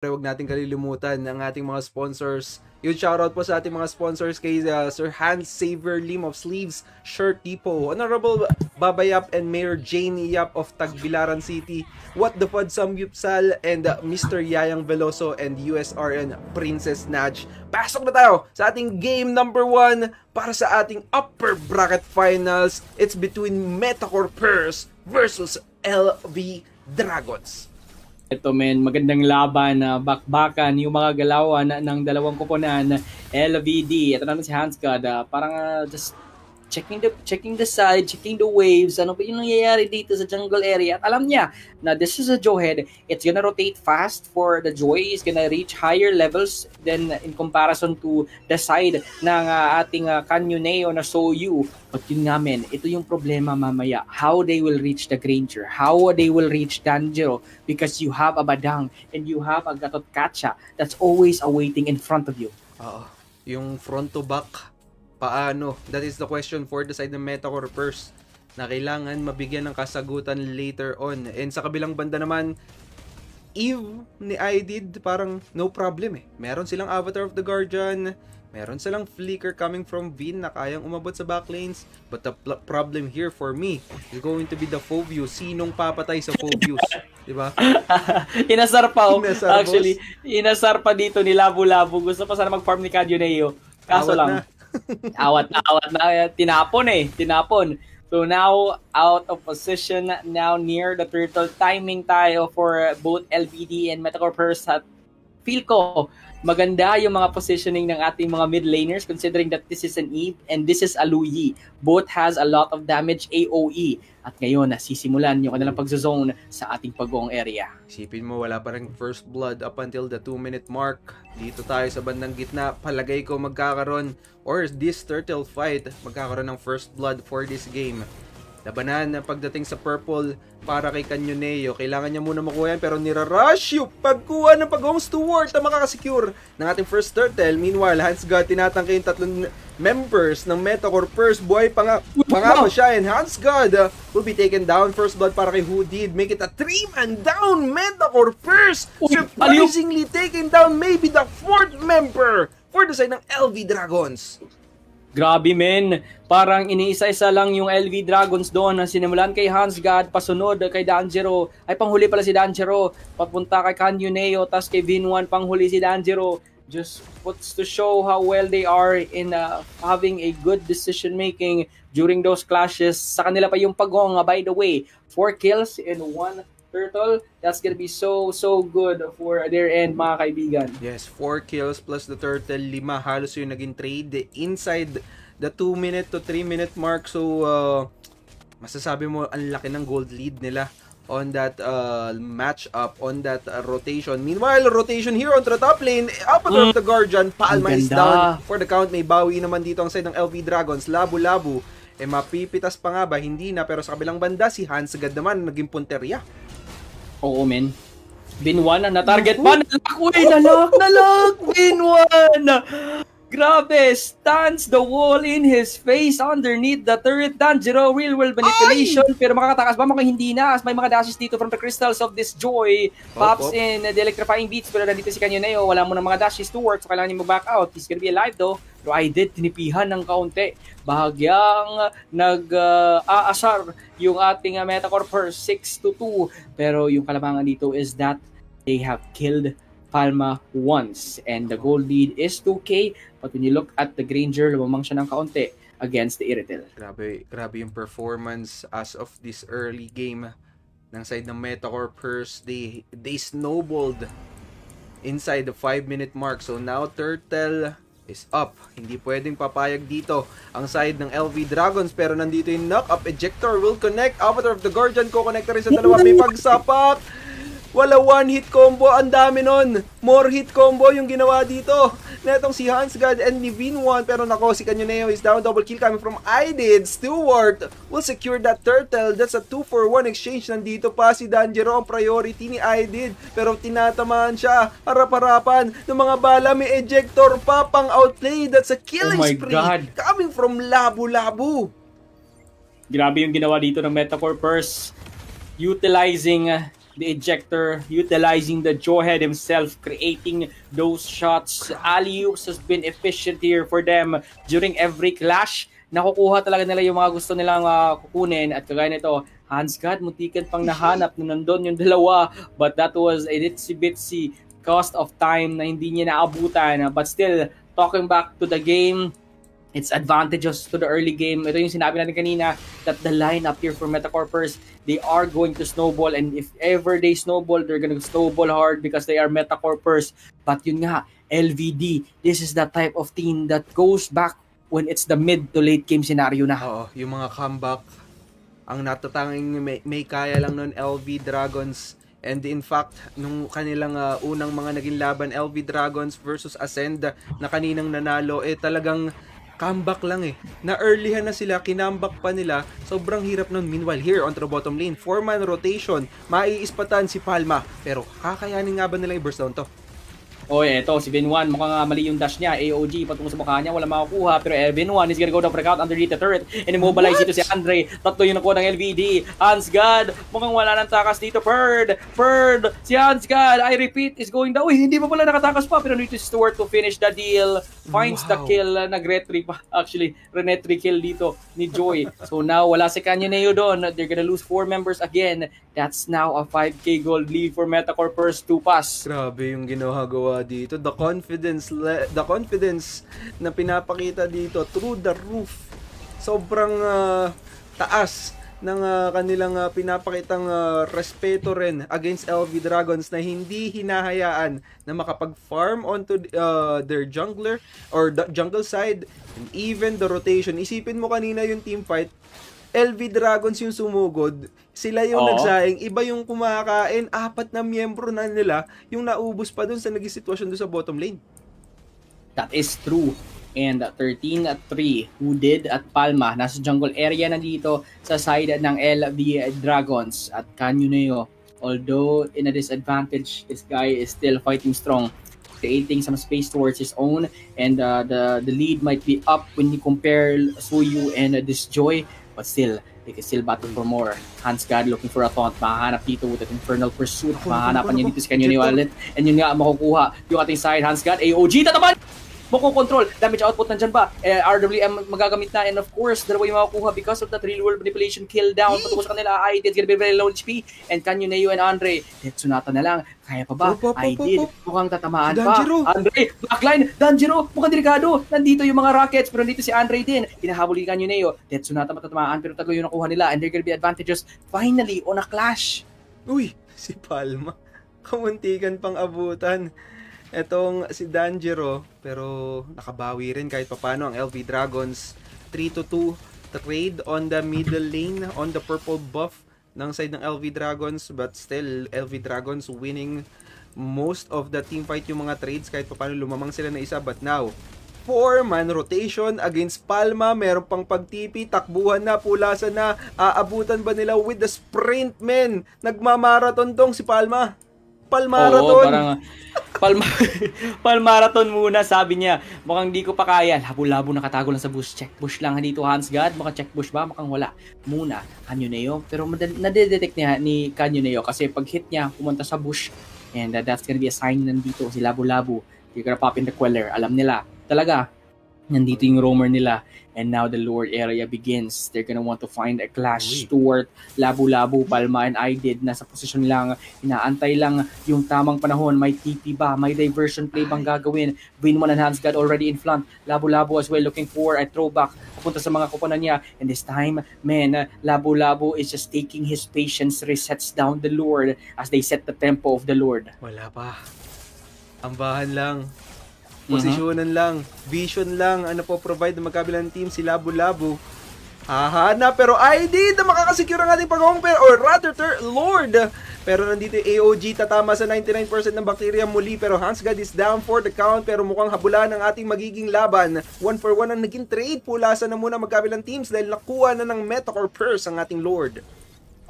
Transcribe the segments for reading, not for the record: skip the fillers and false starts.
Huwag natin kalilimutan ng ating mga sponsors. Yung shoutout po sa ating mga sponsors kay Sir Hans Saver Lim of Sleeves Shirt Depot, Honorable Babayap and Mayor Jane Yap of Tagbilaran City, What the Fud Samgyupsal, and Mr. Yayang Veloso and USRN Princess Naj. Pasok na tayo sa ating game number 1 para sa ating upper bracket finals. It's between Metacore Purse versus LV Dragons. Ito men, magandang laban na bakbakan yung mga galawan ng dalawang koponan, LVD. Ito naman si Hansgod, parang just checking the side, checking the waves, ano ba yung nangyayari dito sa jungle area. At alam niya na this is a Jawhead, it's gonna rotate fast for the Joy, is gonna reach higher levels than in comparison to the side ng ating Canyoneo na Soyu. But yun nga men, ito yung problema mamaya, how they will reach the Granger, how they will reach Danjiro, because you have a Badang and you have a Gatot Kacha that's always awaiting in front of you. Yung front to back, paano? That is the question for the side ng Metacore Purse na kailangan mabigyan ng kasagutan later on. And sa kabilang banda naman, Eve ni Idid parang no problem eh. Meron silang Avatar of the Guardian, meron silang Flicker coming from Vin na kayang umabot sa backlanes. But the problem here for me is going to be the Phobius. Sinong papatay sa Phobius? Diba? Inasar pa Inasar, actually. Inasar pa dito ni Labu-Labu. Gusto pa sana mag-farm ni Canyoneo. Kaso lang. awat na, tinapon. So now out of position, now near the turtle. Timing tayo for both LVD and Metacore Purse. At feel ko maganda yung mga positioning ng ating mga mid laners considering that this is an Eve and this is a Luyi. Both has a lot of damage AOE. At ngayon, nasisimulan yung kanilang pag-zone sa ating pag-goong area. Isipin mo, wala pa rin first blood up until the 2-minute mark. Dito tayo sa bandang gitna. Palagay ko magkakaroon, or this turtle fight, magkakaroon ng first blood for this game. Labanan na pagdating sa purple para kay Canyoneo. Kailangan niya muna makuha yan, pero nirarush yung pagkuha ng pag-home steward na makakasecure ng ating first turtle. Meanwhile, Hansgod tinatangke yung tatlong members ng Metacore Purse. Buhay pa nga pa siya, and Hansgod will be taken down. First blood para kay Who Did. Make it a 3-man down. Metacore Purse surprisingly taking down maybe the 4th member for the side ng LV Dragons. Grabe men, parang iniisa-isa lang yung LV Dragons doon na sinimulan kay Hansgod, pasunod kay Danjiro, ay panghuli pala si Danjiro, papunta kay Canyoneo, tas kay Vinwan panghuli si Danjiro. Just puts to show how well they are in having a good decision making during those clashes. Sa kanila pa yung pagong, by the way, 4 kills in 1 turtle. That's gonna be so good for their end, mga kaibigan. Yes, 4 kills plus the turtle, 5 halos yung naging trade inside the 2-minute to 3-minute mark. So masasabi mo ang laki ng gold lead nila on that match up, on that rotation. Meanwhile, rotation here on the top lane, Avatar of the Guardian, Palma is down for the count. May bawi naman dito ang side ng LV Dragons. Labu-Labu, mapipitas pa nga ba? Hindi na, pero sa kabilang banda, si Hansgod naman naging punteriya. Oo, men. Vinwan na target pa. Nalak! Vinwan! Grabe, stands the wall in his face underneath the turret. Danjiro, real world manipulation. Pero makakatakas ba? Mukhang hindi na. As may mga dashes dito from the crystals of this Joy. Pops in the electrifying beats. Pero nandito si Canyoneo. Wala mo na mga dashes to work. So kailangan niya mag-back out. He's gonna be alive though. Pero I did tinipihan ng kaunti. Bahagyang nag-aasar yung ating Metacore Purse 6-2. Pero yung kalamangan dito is that they have killed Palma once, and the goal lead is 2K. But when you look at the Granger, lumamang siya ng kaunti against the Irritel. Grabe yung performance as of this early game ng side ng Metacore Purse. They snowballed inside the 5-minute mark. So now Turtle is up. Hindi pwedeng papayag dito ang side ng LV Dragons, pero nandito yung knock-up ejector will connect. Avatar of the Guardian ko-connect rin sa dalawa. May pagsapak. Wala one-hit combo, ang dami nun. More hit combo yung ginawa dito. Netong si Hansgod and ni Vinwan, pero nako, si Canyoneo is down. Double kill coming from Idid. Stewart will secure that turtle. That's a 2-for-1 exchange. Nandito pa si Danjiro, ang priority ni Idid. Pero tinatamaan siya, harap-harapan ng mga bala. May ejector pa, pang outplay. That's a killing spree coming from Labu-Labu. Grabe yung ginawa dito ng Metacore Purse. Utilizing the ejector, utilizing the Jawhead himself, creating those shots. Alley-oops has been efficient here for them during every clash. Nakukuha talaga nila yung mga gusto nilang kukunin. At kagaya nito, Hansgad, muntikan pang nahanap na nandun yung dalawa. But that was a itsy-bitsy cost of time na hindi niya naabutan. But still, talking back to the game, it's advantages to the early game. Ito yung sinabi natin kanina, that the lineup here for Metacorpers, they are going to snowball, and if ever they snowball, they're gonna snowball hard because they are Metacorpers. But yun nga, LVD, this is the type of team that goes back when it's the mid to late game scenario na. Oo, yung mga comeback, ang natatanging may kaya lang nun LV Dragons. And in fact, nung kanilang unang mga naging laban, LV Dragons versus Ascend, na kaninang nanalo, talagang comeback lang Na-earlyhan na sila, kinambak pa nila. Sobrang hirap nun. Meanwhile, here on the bottom lane, 4-man rotation, maiispatan si Palma. Pero kakayanin nga ba nila i-burst down to? Eto, si Bin1, mukhang mali yung dash niya. AOG, patungo sa mukha niya, wala makakuha. Pero Bin1 is gonna go down for a count underneath the turret. And immobilize dito si Andre. Tatlo yung nakuha ng LVD. Hansgad, mukhang wala nang takas dito. Perd, si Hansgad, I repeat, is going down. Hindi pa pala nakatakas pa. Pero dito si Stuart to finish the deal. Finds the kill. Nag-retry pa. Actually, re-retry kill dito ni Joy. So now, wala si Canyoneo doon. They're gonna lose 4 members again. That's now a 5k gold lead for Metacorpers to pass. Grabe yung ginagawa dito. The confidence na pinapakita dito through the roof. Sobrang taas ng kanilang pinapakitang respeto rin against LV Dragons na hindi hinahayaan na makapag-farm onto their jungler or the jungle side, and even the rotation. Isipin mo kanina yung team fight, LV Dragons yung sumugod, sila yung nagsaing, iba yung kumakain, 4 na miyembro na nila yung naubos pa dun sa naging sitwasyon dun sa bottom lane. That is true. And 13-3, who did at Palma, nasa jungle area na dito sa side ng LV Dragons. At Canyoneo, although in a disadvantage, this guy is still fighting strong, creating some space towards his own, and the lead might be up when you compare Suyu and this Joy. But still, they can still battle for more. Hansgad looking for a taunt. Mahanap dito with an Infernal Pursuit. Mahanapan niya dito si Canyoneo ulit. And yun nga, makukuha yung ating side. Hansgad, AOG, tataman! Mako-control. Damage output nandyan ba? RWM magagamit na. And of course, dalawa yung makukuha because of that real world manipulation kill down. Patungo sa kanila, I did. Gonna be very low HP. And Canyoneo and Andre, Tetsunata na lang. Kaya pa ba? I did. Mukhang tatamaan pa. Andre, backline. Danjiro, mukhang delikado. Nandito yung mga Rockets. Pero nandito si Andre din. Hinahabol ni Canyoneo. Tetsunata matatamaan. Pero tatlo yung nakuha nila. And they're gonna be advantages finally on a clash. Uy, si Palma. Kamuntikan pang abutan etong si Danjiro, pero nakabawi rin kahit papano ang LV Dragons. 3-2 trade on the middle lane on the purple buff ng side ng LV Dragons, but still LV Dragons winning most of the team fight yung mga trades kahit papano lumamang sila na isa. But now 4-man rotation against Palma, meron pang pagtipi, takbuhan na, pulasan na, aabutan ba nila with the sprint men? Nagmamarathon tong si Palma. Palmarathon. Palmarathon muna, sabi niya. Mukhang di ko pa kaya. Labo-labo nakatago lang sa bush. Check bush lang dito, Hansgad. Maka-check bush ba? Mukhang wala. Muna, Canyoneo. Pero nadedetect niya ni Canyoneo kasi pag hit niya, pumunta sa bush. And that's gonna be a sign nandito si Labo-Labo. You're gonna pop in the Queller. Alam nila. Talaga, nandito yung roamer nila. And now the lower area begins. They're gonna want to find a clash. Stuart, Labo-Labo, Palma, and I did. Nasa posisyon lang. Inaantay lang yung tamang panahon. May TP ba? May diversion play bang gagawin? Bin1 and Hansgad already in front. Labo-Labo as well looking for a throwback. Pupunta sa mga kuponan niya. And this time, man, Labo-Labo is just taking his patience. Resets down the Lord as they set the tempo of the Lord. Wala pa. Ambahan lang. Posisyonan lang, vision lang, ano po provide ng magkabilang team, si Labo-Labo. Hahana, pero ID na makakasecure ang ating pag-hongper, or rather, Lord. Pero nandito yung AOG, tatama sa 99% ng bacteria muli, pero Hansgad is down for the count, pero mukhang habulan ng ating magiging laban. 1-for-1 ang naging trade, pulasan na muna magkabilang teams dahil nakuha na ng Metacorpers ang ating Lord.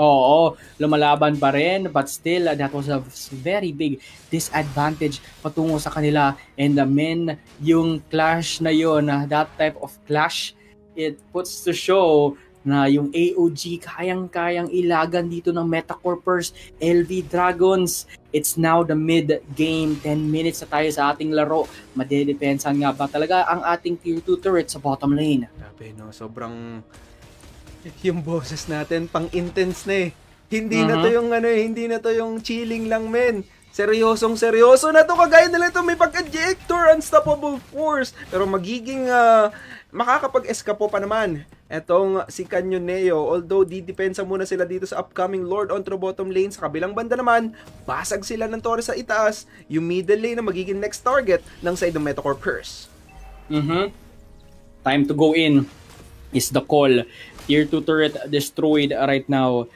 Oo, lumalaban pa rin, but still, that was a very big disadvantage patungo sa kanila. And the men, yung clash na yun, that type of clash, it puts to show na yung AOG kayang-kayang ilagan dito ng Metacorpers, LV Dragons. It's now the mid-game, 10 minutes na tayo sa ating laro. Madedepensan nga ba talaga ang ating tier 2 turret sa bottom lane? Grabe, no? Sobrang yung boses natin pang-intense na eh. Hindi na to yung hindi na to yung chilling lang, men. Seryosong seryoso na to, kagaya nila ito, may pagka-ejector, unstoppable force. Pero magiging makakapag-eskapo pa naman etong si Canyoneo. Although didepensa muna sila dito sa upcoming Lord onto the bottom lane. Sa kabilang banda naman, basag sila ng Torres sa itaas. Yung middle lane na magiging next target ng side ng Metacorpers. Time to go in is the call. Tier 2 turret destroyed right now.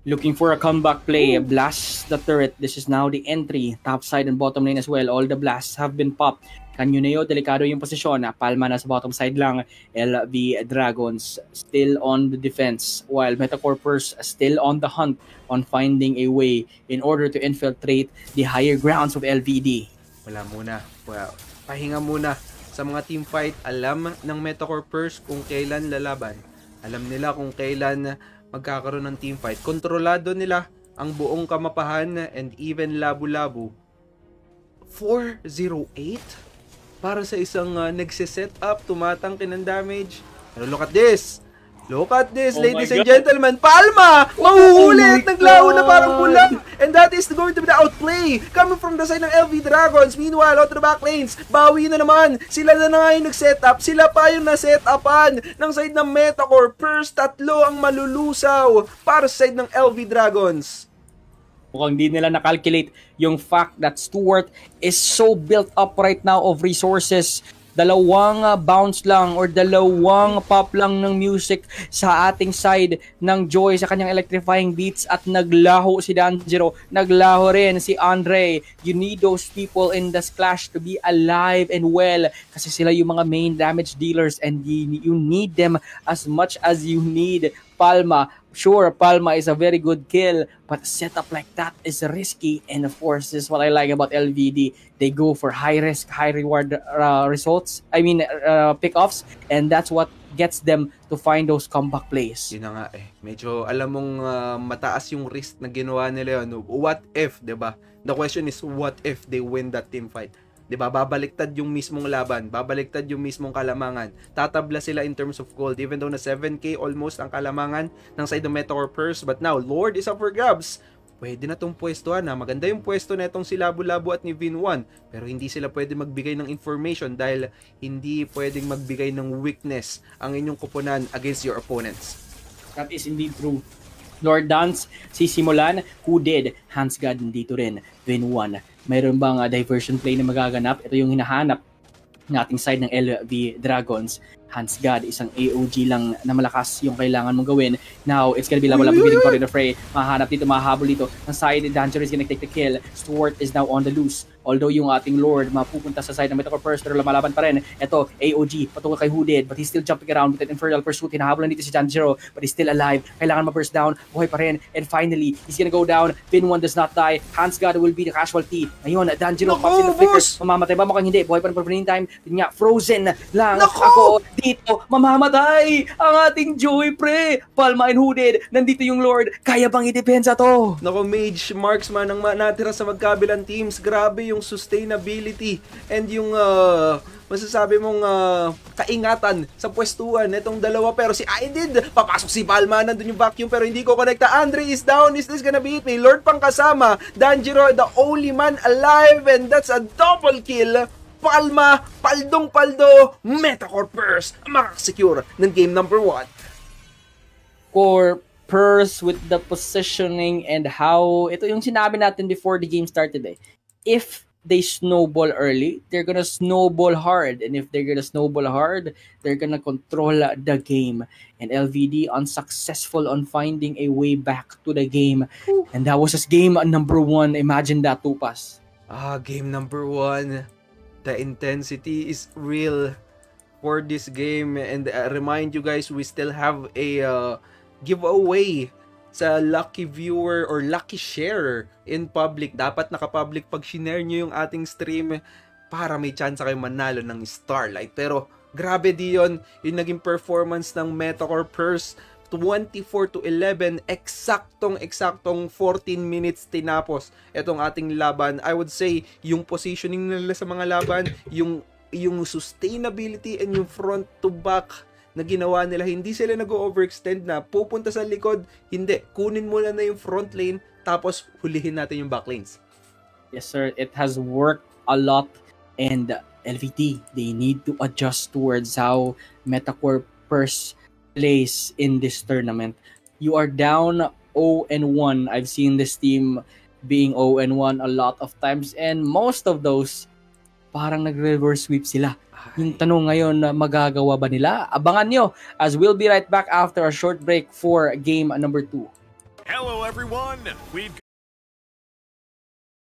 Looking for a comeback play. Blast the turret. This is now the entry. Top side and bottom lane as well. All the blasts have been popped. Canyoneo, delikado yung posisyon. Palma na sa bottom side lang. LV Dragons still on the defense. While Metacorpers still on the hunt on finding a way in order to infiltrate the higher grounds of LVD. Wala muna. Well, pahinga muna. Sa mga team fight, alam ng Metacorpers kung kailan lalaban. Alam nila kung kailan magkakaroon ng team fight. Kontrolado nila ang buong kamapahan and even Labu-Labu. 408 para sa isang nagsiset up, tumatangki ng damage. Pero look at this! Look at this, ladies and gentlemen. Palma! Mahuhuli at naglaho na parang pula. And that is going to be the outplay coming from the side ng LV Dragons. Meanwhile, out to the back lanes, bawi na naman. Sila na nga yung nag-setup. Sila pa yung na-setupan ng side ng Metacorpers. Tatlo ang malulusaw para sa side ng LV Dragons. Mukhang di nila na-calculate yung fact that Stuart is so built up right now of resources. Dalawang bounce lang or dalawang pop lang ng music sa ating side ng Joy sa kanyang electrifying beats at naglaho si Danjiro, naglaho rin si Andre. You need those people in the clash to be alive and well kasi sila yung mga main damage dealers and you need them as much as you need Palma. Sure, Palma is a very good kill, but a setup like that is risky. And of course, this is what I like about LVD. They go for high risk, high reward results. Pick-offs, and that's what gets them to find those comeback plays. Yun na nga eh. Medyo alam mong mataas yung risk na ginawa nila yun. What if, 'di ba? The question is, what if they win that team fight? 'Di ba? Babaliktad yung mismong laban, babaliktad yung mismong kalamangan. Tatabla sila in terms of gold even though na 7k almost ang kalamangan ng side ng Metacorpers, but now Lord is up for grabs. Pwede na tong pwestuhan na. Maganda yung pwesto na itong si Labu-Labu at ni Vin1, pero hindi sila pwede magbigay ng information dahil hindi pwedeng magbigay ng weakness ang inyong kuponan against your opponents. That is indeed true. Lord Dance, sisimulan, who did? Hans God dito rin, Vin1. Mayroon bang diversion play na magaganap? Ito yung hinahanap ng ating side ng LV Dragons. Hans God, isang AOG lang na malakas yung kailangan mong gawin. Now, it's gonna be Labu-Labu bidding for the fray. Mahanap dito, mahabol dito. Ang side, Danjiro is gonna take the kill. Stuart is now on the loose. Although yung ating Lord mapupunta sa side ng Metacorpers pero lumalaban pa rin. Ito, AOG, patungo kay Hooded, but he's still jumping around with an Infernal Pursuit. Hinahabolan dito si Danjiro, but he's still alive. Kailangan ma-burst down, buhay pa rin. And finally, he's gonna go down. Vin1 does not die. Hans God will be the casualty. Ngayon, Danjiro pops in the flicker. Mamamatay ba? Mukhang hindi. Buhay pa rin for the meantime. Yun nga, frozen lang ako dito. Mamamatay ang ating Joy, pre. Palma and Hooded. Nandito yung Lord. Kaya bang i-depensa to? Nako, Mage Marksman ang natira sa magkabilang teams. Grabe yung sustainability and yung masasabi mong kaingatan sa pwestuhan nitong dalawa. Pero si Aidid, papasok si Palma, nandun yung vacuum pero hindi ko connecta. Andre is down. Is this gonna be it? May Lord pang kasama. Danjiro, the only man alive, and that's a double kill. Palma, paldong-paldo, Metacorpers makakasecure ng game number 1. Corpers with the positioning and how, ito yung sinabi natin before the game started eh. If they snowball early, they're gonna snowball hard. And if they're gonna snowball hard, they're gonna control the game. And LVD unsuccessful on finding a way back to the game. And that was just game number 1. Imagine that, Tupas. Game number 1. The intensity is real for this game. And remind you guys, we still have a giveaway sa lucky viewer or lucky sharer in public. Dapat naka-public pag shinare nyo yung ating stream para may chance kayo manalo ng Starlight. Pero grabe di yun, yung naging performance ng Metacorpers. 24-11, eksaktong 14 minutes tinapos itong ating laban. I would say, yung positioning nila sa mga laban, yung sustainability and yung front to back na ginawa nila, hindi sila nag-overextend na pupunta sa likod, hindi, kunin mo na yung front lane, tapos hulihin natin yung back lanes. Yes sir, it has worked a lot, and LVT, they need to adjust towards how Metacore Purse plays in this tournament. You are down 0-1. I've seen this team being 0-1 a lot of times, and most of those parang nag-reverse sweep sila. Yung tanong ngayon, magagawa ba nila? Abangan nyo as we'll be right back after a short break for game number 2. Hello everyone! We've